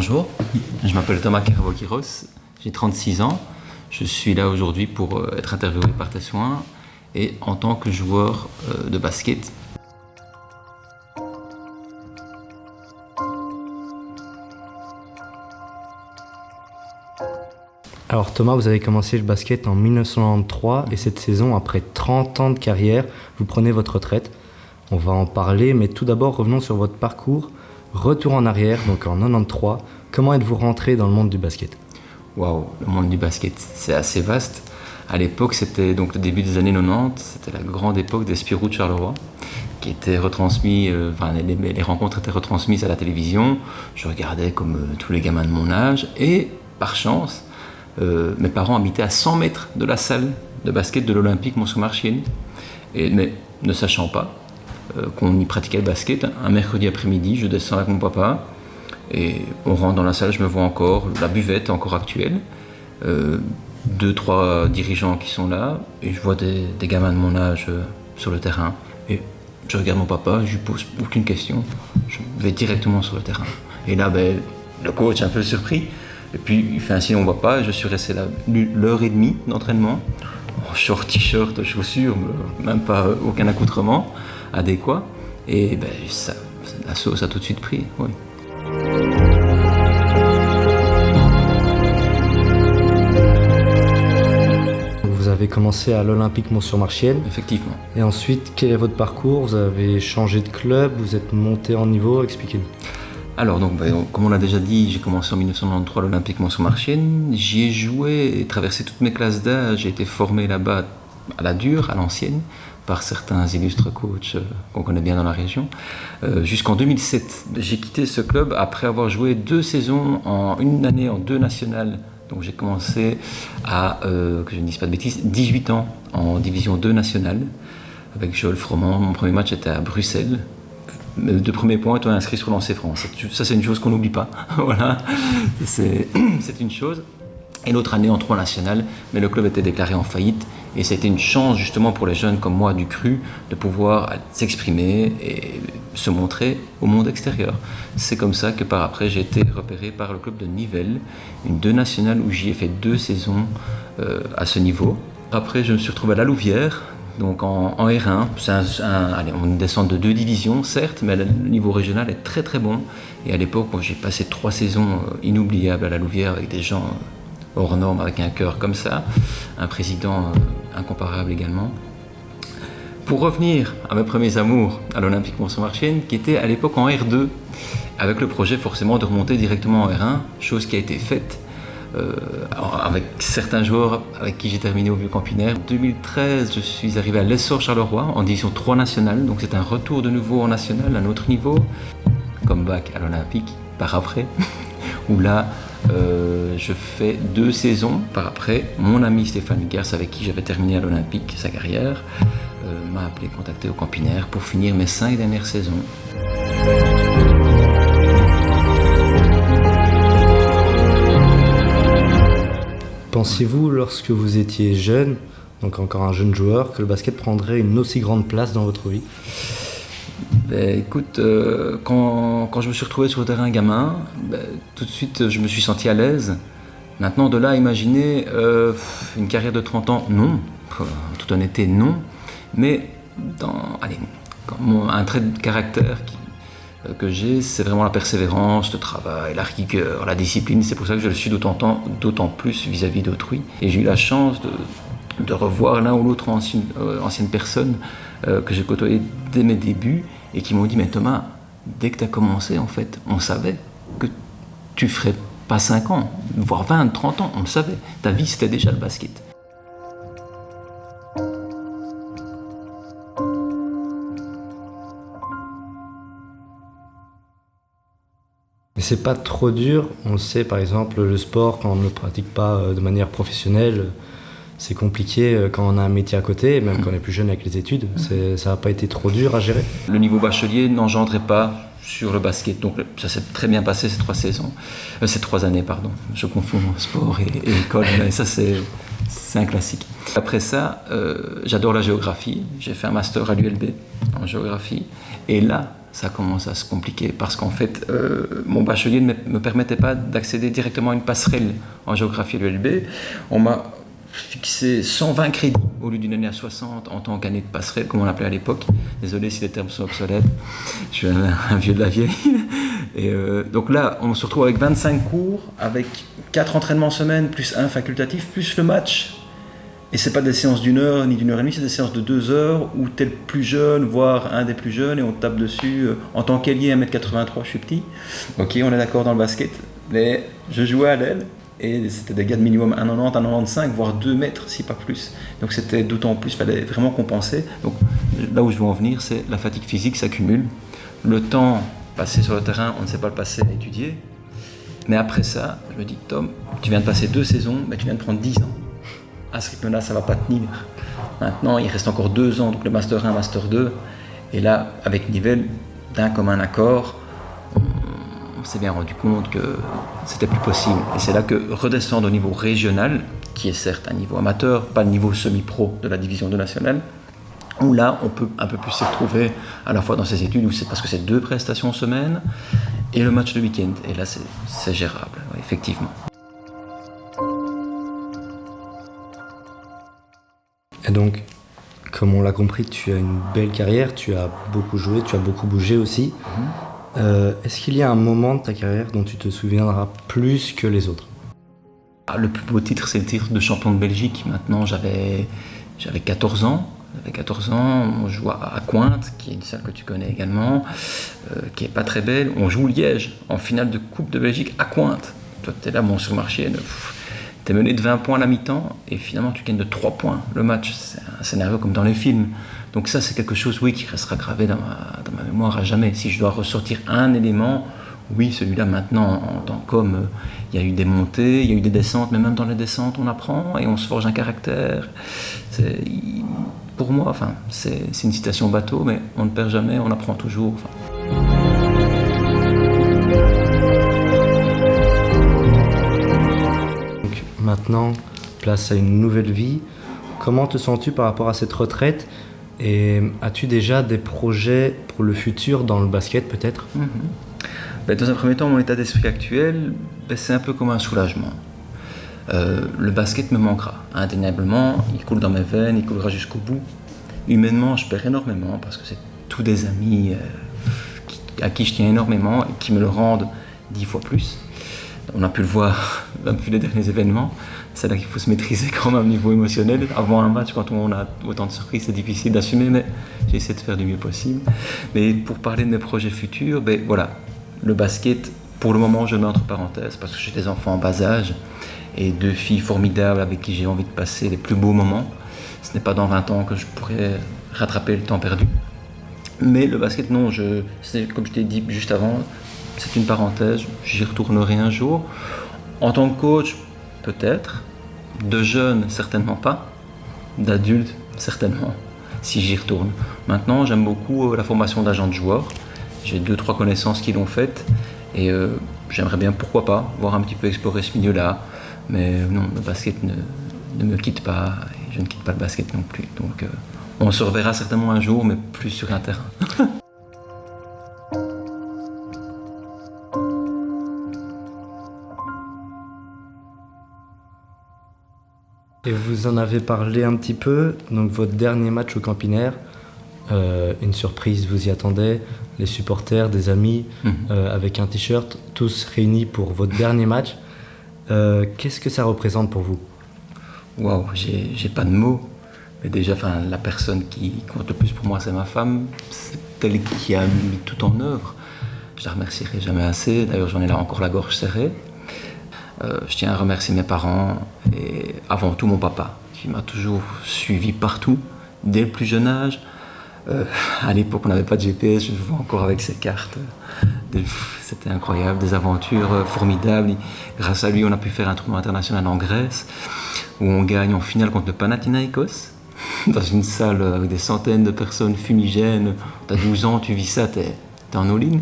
Bonjour, je m'appelle Thomas Karabokiros, j'ai 36 ans. Je suis là aujourd'hui pour être interviewé par tes soins et en tant que joueur de basket. Alors Thomas, vous avez commencé le basket en 1993 et cette saison, après 30 ans de carrière, vous prenez votre retraite. On va en parler, mais tout d'abord revenons sur votre parcours. Retour en arrière, donc en 93, comment êtes-vous rentré dans le monde du basket ? Waouh, le monde du basket, c'est assez vaste. À l'époque, c'était donc le début des années 90, c'était la grande époque des Spirou de Charleroi, qui était retransmis, les rencontres étaient retransmises à la télévision. Je regardais comme tous les gamins de mon âge et, par chance, mes parents habitaient à 100 mètres de la salle de basket de l'Olympique Mont-Saint-Marchienne. Mais ne sachant pas qu'on y pratiquait le basket, un mercredi après-midi, je descends avec mon papa et on rentre dans la salle, je me vois encore, la buvette encore actuelle, 2-3 dirigeants qui sont là et je vois des gamins de mon âge sur le terrain. Et je regarde mon papa, je lui pose aucune question, je vais directement sur le terrain. Et là, le coach est un peu surpris. Et puis il fait un signe, on ne voit pas, je suis resté là 1h30 d'entraînement, en short, t-shirt, chaussures, même pas aucun accoutrement adéquat. Et la sauce a tout de suite pris. Oui. Vous avez commencé à l'Olympique Mont-Saint-Marchienne. Effectivement. Et ensuite, quel est votre parcours ? Vous avez changé de club, vous êtes monté en niveau, expliquez-nous. Alors, comme on l'a déjà dit, j'ai commencé en 1993 à l'Olympique Mont-Saint-Marchienne. J'y ai joué et traversé toutes mes classes d'âge. J'ai été formé là-bas à la dure, à l'ancienne, par certains illustres coachs qu'on connaît bien dans la région. Jusqu'en 2007, j'ai quitté ce club après avoir joué 2 saisons, une année en 2 nationales. Donc j'ai commencé à, que je ne dise pas de bêtises, 18 ans en division 2 nationale avec Joël Froment. Mon premier match était à Bruxelles. Mes 2 premiers points étaient inscrits sur Lancer France. Ça, c'est une chose qu'on n'oublie pas. Voilà, c'est une chose. Et l'autre année en 3 nationales, mais le club était déclaré en faillite. Et ça a été une chance justement pour les jeunes comme moi du CRU de pouvoir s'exprimer et se montrer au monde extérieur. C'est comme ça que par après j'ai été repéré par le club de Nivelles, une 2 nationales où j'y ai fait 2 saisons à ce niveau. Après je me suis retrouvé à la Louvière, donc en R1. On descend de 2 divisions certes, mais le niveau régional est très très bon. Et à l'époque j'ai passé 3 saisons inoubliables à la Louvière avec des gens hors normes, avec un cœur comme ça, un président incomparable également. Pour revenir à mes premiers amours à l'Olympique Mont-Saint-Marchienne, qui était à l'époque en R2, avec le projet forcément de remonter directement en R1, chose qui a été faite avec certains joueurs avec qui j'ai terminé au Vieux-Campinaire. En 2013, je suis arrivé à l'Essor Charleroi en division 3 nationale, donc c'est un retour de nouveau en national, à un autre niveau. Comeback à l'Olympique par après, où là, je fais 2 saisons par après. Mon ami Stéphane Gers, avec qui j'avais terminé à l'Olympique sa carrière, m'a appelé, contacté au Campinaire pour finir mes 5 dernières saisons. Pensiez-vous, lorsque vous étiez jeune, donc encore un jeune joueur, que le basket prendrait une aussi grande place dans votre vie ? Écoute, quand je me suis retrouvé sur le terrain gamin, tout de suite je me suis senti à l'aise. Maintenant, de là à imaginer une carrière de 30 ans, non. En toute honnêteté, non. Mais un trait de caractère que j'ai, c'est vraiment la persévérance, le travail, la rigueur, la discipline. C'est pour ça que je le suis d'autant plus vis-à-vis d'autrui. Et j'ai eu la chance de revoir l'un ou l'autre ancienne personne que j'ai côtoyé dès mes débuts et qui m'ont dit « Mais Thomas, dès que tu as commencé, en fait, on savait que tu ferais pas 5 ans, voire 20, 30 ans, on le savait. Ta vie, c'était déjà le basket. » Mais c'est pas trop dur, on le sait par exemple, le sport, quand on ne le pratique pas de manière professionnelle, c'est compliqué quand on a un métier à côté, même quand on est plus jeune avec les études. Ça n'a pas été trop dur à gérer ? Le niveau bachelier n'engendrait pas sur le basket, donc ça s'est très bien passé ces 3 années. Je confonds sport et école, mais ça c'est un classique. Après ça, j'adore la géographie, j'ai fait un master à l'ULB en géographie, et là, ça commence à se compliquer parce qu'en fait, mon bachelier ne me permettait pas d'accéder directement à une passerelle en géographie de l'ULB. On m'a fixé 120 crédits au lieu d'une année à 60 en tant qu'année de passerelle, comme on l'appelait à l'époque. Désolé si les termes sont obsolètes, je suis un vieux de la vieille. Et donc là, on se retrouve avec 25 cours, avec 4 entraînements semaine, plus un facultatif, plus le match. Et c'est pas des séances d'1 heure ni d'1 heure et demie, c'est des séances de 2 heures où t'es le plus jeune, voire un des plus jeunes, et on te tape dessus. En tant qu'ailier, 1m83, je suis petit. Ok, on est d'accord dans le basket, mais je jouais à l'aile, et c'était des gars de minimum 1,90, 1,95, voire 2 mètres, si pas plus. Donc c'était d'autant plus, il fallait vraiment compenser. Donc là où je veux en venir, c'est la fatigue physique s'accumule. Le temps passé sur le terrain, on ne sait pas le passer à étudier. Mais après ça, je me dis, Tom, tu viens de passer 2 saisons, mais tu viens de prendre 10 ans. À ce rythme-là, ça ne va pas tenir. Maintenant, il reste encore 2 ans, donc le Master 1, Master 2. Et là, avec Nivelles, d'un commun accord, on s'est bien rendu compte que c'était plus possible. Et c'est là que redescendre au niveau régional, qui est certes un niveau amateur, pas le niveau semi-pro de la division 2 nationale, où là, on peut un peu plus s'y retrouver à la fois dans ses études, où c'est parce que c'est 2 prestations semaine, et le match le week-end. Et là, c'est gérable, ouais, effectivement. Et donc, comme on l'a compris, tu as une belle carrière, tu as beaucoup joué, tu as beaucoup bougé aussi. Est-ce qu'il y a un moment de ta carrière dont tu te souviendras plus que les autres ? Le plus beau titre, c'est le titre de champion de Belgique. Maintenant, j'avais 14 ans. J'avais 14 ans, on joue à Cointe, qui est une salle que tu connais également, qui est pas très belle. On joue Liège en finale de Coupe de Belgique à Cointe. Toi, tu es là, sur Marchienne. Tu es mené de 20 points à la mi-temps et finalement tu gagnes de 3 points le match. C'est un scénario comme dans les films. Donc ça, c'est quelque chose, oui, qui restera gravé dans ma mémoire à jamais. Si je dois ressortir un élément, oui, celui-là maintenant, en tant qu'homme, il y a eu des montées, il y a eu des descentes, mais même dans les descentes, on apprend et on se forge un caractère. Pour moi, enfin, c'est une citation bateau, mais on ne perd jamais, on apprend toujours. Donc, maintenant, place à une nouvelle vie. Comment te sens-tu par rapport à cette retraite ? Et as-tu déjà des projets pour le futur dans le basket peut-être ? Dans un premier temps, mon état d'esprit actuel, c'est un peu comme un soulagement. Le basket me manquera, indéniablement, il coule dans mes veines, il coulera jusqu'au bout. Humainement, je perds énormément parce que c'est tous des amis à qui je tiens énormément et qui me le rendent 10 fois plus. On a pu le voir depuis les derniers événements. C'est là qu'il faut se maîtriser quand même au niveau émotionnel. Avant un match, quand on a autant de surprises, c'est difficile d'assumer, mais j'essaie de faire du mieux possible. Mais pour parler de mes projets futurs, voilà, le basket, pour le moment, je le mets entre parenthèses parce que j'ai des enfants en bas âge et 2 filles formidables avec qui j'ai envie de passer les plus beaux moments. Ce n'est pas dans 20 ans que je pourrais rattraper le temps perdu. Mais le basket, non, comme je t'ai dit juste avant, c'est une parenthèse, j'y retournerai un jour. En tant que coach, peut-être. De jeunes, certainement pas. D'adultes, certainement, si j'y retourne. Maintenant, j'aime beaucoup la formation d'agents de joueurs. J'ai 2-3 connaissances qui l'ont faite. Et j'aimerais bien, pourquoi pas, voir un petit peu explorer ce milieu-là. Mais non, le basket ne me quitte pas. Et je ne quitte pas le basket non plus. Donc, on se reverra certainement un jour, mais plus sur un terrain. Et vous en avez parlé un petit peu, donc votre dernier match au Campinaire, une surprise vous y attendait, les supporters, des amis, avec un t-shirt, tous réunis pour votre dernier match. Qu'est-ce que ça représente pour vous ? Waouh, j'ai pas de mots. Mais déjà, la personne qui compte le plus pour moi, c'est ma femme. C'est elle qui a mis tout en œuvre. Je la remercierai jamais assez. D'ailleurs, j'en ai là encore la gorge serrée. Je tiens à remercier mes parents et avant tout mon papa, qui m'a toujours suivi partout, dès le plus jeune âge. À l'époque, on n'avait pas de GPS, je le vois encore avec ses cartes. C'était incroyable, des aventures formidables. Grâce à lui, on a pu faire un tournoi international en Grèce, où on gagne en finale contre le Panathinaikos, dans une salle avec des centaines de personnes fumigènes. T'as 12 ans, tu vis ça, t'es en all-in.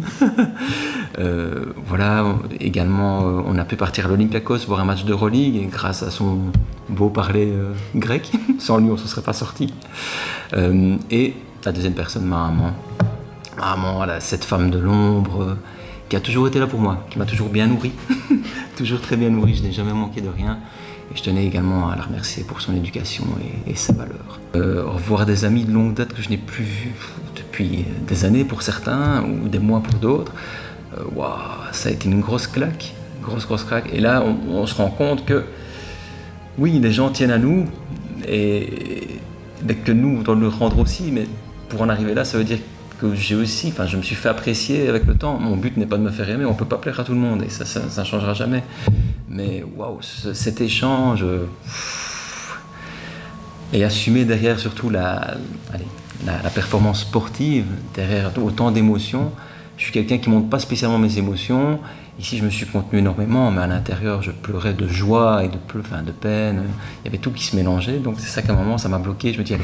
Voilà, également, on a pu partir à l'Olympiakos voir un match d'Euroleague, et grâce à son beau parler grec. Sans lui, on ne se serait pas sorti. Et la deuxième personne, ma maman. maman, voilà, cette femme de l'ombre, qui a toujours été là pour moi, qui m'a toujours bien nourri, toujours très bien nourri, je n'ai jamais manqué de rien. Et je tenais également à la remercier pour son éducation et ses valeurs. Revoir des amis de longue date que je n'ai plus vus depuis des années pour certains, ou des mois pour d'autres, waouh, ça a été une grosse claque, grosse claque. Et là, on se rend compte que, oui, les gens tiennent à nous, et que nous, on doit le rendre aussi, mais pour en arriver là, ça veut dire que je me suis fait apprécier avec le temps. Mon but n'est pas de me faire aimer, on ne peut pas plaire à tout le monde, et ça ne changera jamais. Mais waouh, cet échange, et assumer derrière surtout la performance sportive, derrière autant d'émotions. Je suis quelqu'un qui ne montre pas spécialement mes émotions. Ici, je me suis contenu énormément, mais à l'intérieur, je pleurais de joie et de peine. Il y avait tout qui se mélangeait, donc c'est ça qu'à un moment, ça m'a bloqué. Je me dis, allez,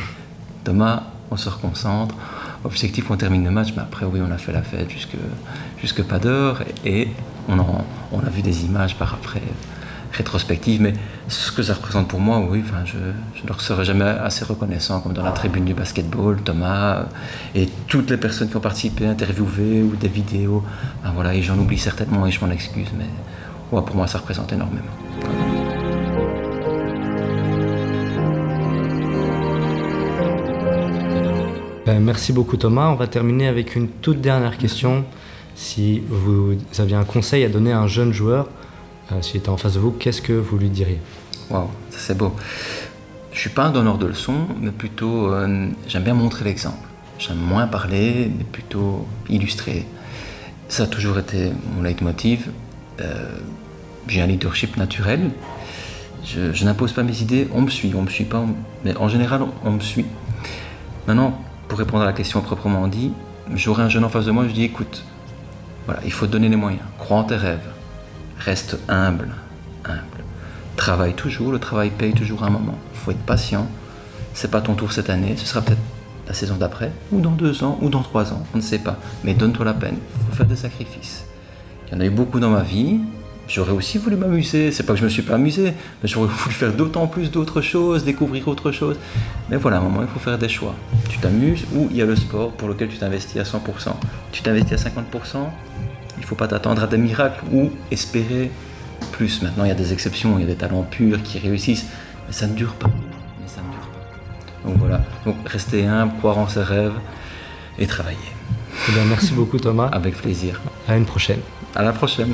Thomas, on se reconcentre. Objectif, on termine le match, mais après, oui, on a fait la fête jusque pas d'heure, et on a vu des images par après, rétrospectives, mais ce que ça représente pour moi, oui, je ne leur serai jamais assez reconnaissant, comme dans la tribune du basketball, Thomas, et toutes les personnes qui ont participé, interviewées, ou des vidéos, voilà, et j'en oublie certainement, et je m'en excuse, mais ouais, pour moi, ça représente énormément. Merci beaucoup Thomas. On va terminer avec une toute dernière question. Si vous aviez un conseil à donner à un jeune joueur, s'il était en face de vous, qu'est-ce que vous lui diriez? Waouh, ça c'est beau. Je ne suis pas un donneur de leçons, mais plutôt j'aime bien montrer l'exemple. J'aime moins parler, mais plutôt illustrer. Ça a toujours été mon leitmotiv. J'ai un leadership naturel. Je n'impose pas mes idées, on me suit pas, mais en général on me suit. Maintenant, pour répondre à la question proprement dit, j'aurai un jeune en face de moi, je dis écoute, voilà, il faut te donner les moyens, crois en tes rêves, reste humble. Travaille toujours, le travail paye toujours à un moment. Il faut être patient, c'est pas ton tour cette année, ce sera peut-être la saison d'après, ou dans 2 ans, ou dans 3 ans, on ne sait pas. Mais donne-toi la peine, il faut faire des sacrifices. Il y en a eu beaucoup dans ma vie. J'aurais aussi voulu m'amuser, c'est pas que je me suis pas amusé, mais j'aurais voulu faire d'autant plus d'autres choses, découvrir autre chose. Mais voilà, à un moment, il faut faire des choix. Tu t'amuses ou il y a le sport pour lequel tu t'investis à 100%. Tu t'investis à 50%, il ne faut pas t'attendre à des miracles ou espérer plus. Maintenant, il y a des exceptions, il y a des talents purs qui réussissent, mais ça ne dure pas. Donc voilà, donc rester humble, croire en ses rêves et travailler. Eh bien, merci beaucoup Thomas. Avec plaisir. À une prochaine. À la prochaine.